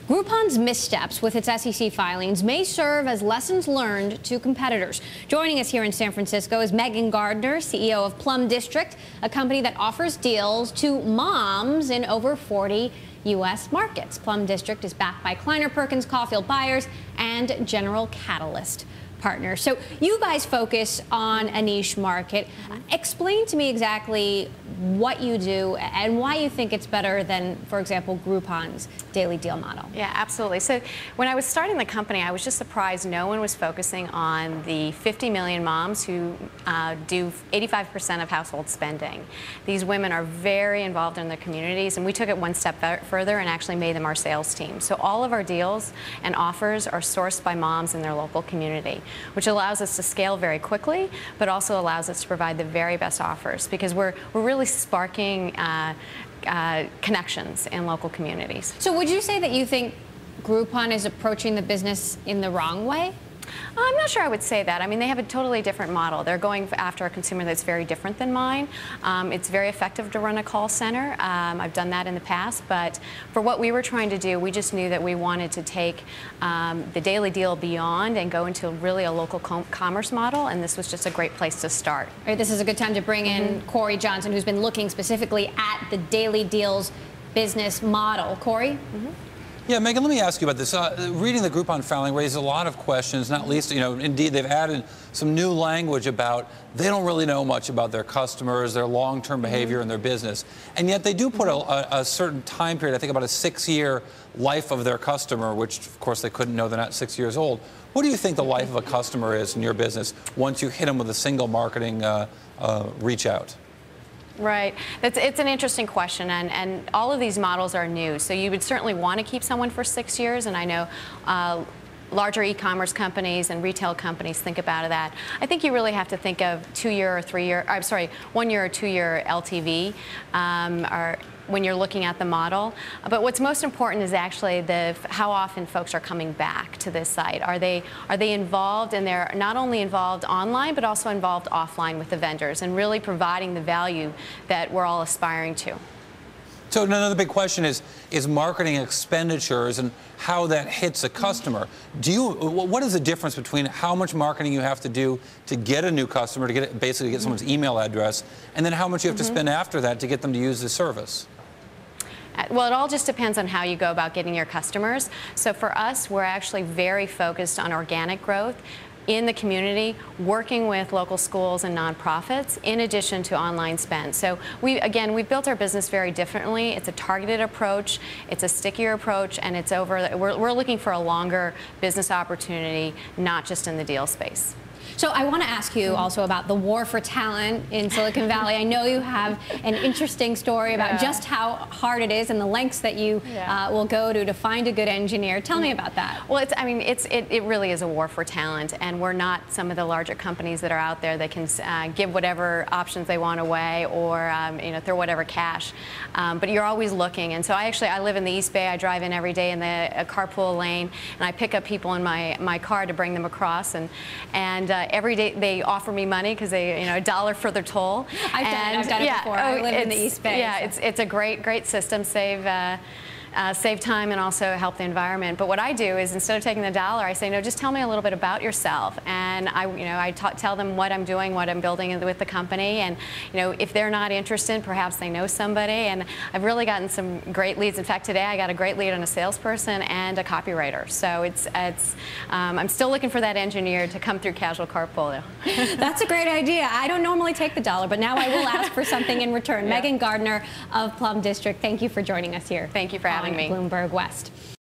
Groupon's missteps with its SEC filings may serve as lessons learned to competitors. Joining us here in San Francisco is Gardner, CEO of Plum District, a company that offers deals to moms in over 40 U.S. markets. Plum District is backed by Kleiner Perkins, Caulfield Buyers, and General Catalyst Partners. So you guys focus on a niche market. Explain to me exactly what you do and why you think it's better than, for example, Groupon's daily deal model. Yeah, absolutely. So when I was starting the company, I was just surprised no one was focusing on the 50 million moms who do 85% of household spending. These women are very involved in their communities, and we took it one step further and actually made them our sales team. So all of our deals and offers are sourced by moms in their local community, which allows us to scale very quickly, but also allows us to provide the very best offers because we're really sparking connections in local communities. So would you say that you think Groupon is approaching the business in the wrong way? I'm not sure I would say that. I mean, they have a totally different model. They're going after a consumer that's very different than mine. It's very effective to run a call center. I've done that in the past, but for what we were trying to do, we just knew that we wanted to take the daily deal beyond and go into really a local commerce model, and this was just a great place to start. All right, this is a good time to bring in Cory Johnson, who's been looking specifically at the daily deals business model. Cory? Yeah, Megan, let me ask you about this. Reading the Groupon filing raises a lot of questions, not least, indeed, they've added some new language about they don't really know much about their customers, their long-term behavior in their business. And yet they do put a certain time period, I think about a 6-year life of their customer, which, of course, they couldn't know they're not 6 years old. What do you think the life of a customer is in your business once you hit them with a single marketing reach out? Right. It's an interesting question, and all of these models are new. So you would certainly want to keep someone for 6 years, and I know larger e-commerce companies and retail companies think about that. I think you really have to think of 2-year or 3-year, I'm sorry, 1-year or 2-year LTV when you're looking at the model. But what's most important is actually how often folks are coming back to this site. Are they involved, and they're not only involved online, but also involved offline with the vendors and really providing the value that we're all aspiring to. So another big question is marketing expenditures and how that hits a customer. What is the difference between how much marketing you have to do to get a new customer, to basically get someone's email address, and then how much you have to spend after that to get them to use the service? Well, it all just depends on how you go about getting your customers. So for us, we're actually very focused on organic growth in the community, working with local schools and nonprofits, in addition to online spend. So we've built our business very differently. It's a targeted approach, it's a stickier approach, and we're looking for a longer business opportunity, not just in the deal space. So I want to ask you also about the war for talent in Silicon Valley. I know you have an interesting story about just how hard it is and the lengths that you will go to find a good engineer. Tell me about that. Well, it really is a war for talent, and we're not some of the larger companies that are out there that can give whatever options they want away or throw whatever cash. But you're always looking, and so I live in the East Bay. I drive in every day in the carpool lane, and I pick up people in my car to bring them across, and every day they offer me money because they, $1 for their toll. I've done it before. I live in the East Bay. Yeah, so it's a great system. Save time and also help the environment. But what I do is, instead of taking the $1, I say, no, just tell me a little bit about yourself. And I tell them what I'm doing, what I'm building with the company. And if they're not interested, perhaps they know somebody. And I've really gotten some great leads. In fact, today I got a great lead on a salesperson and a copywriter. So I'm still looking for that engineer to come through Casual Carpool. That's a great idea. I don't normally take the $1, but now I will ask for something in return. Gardner of Plum District, thank you for joining us here. Thank you for having me. Bloomberg West.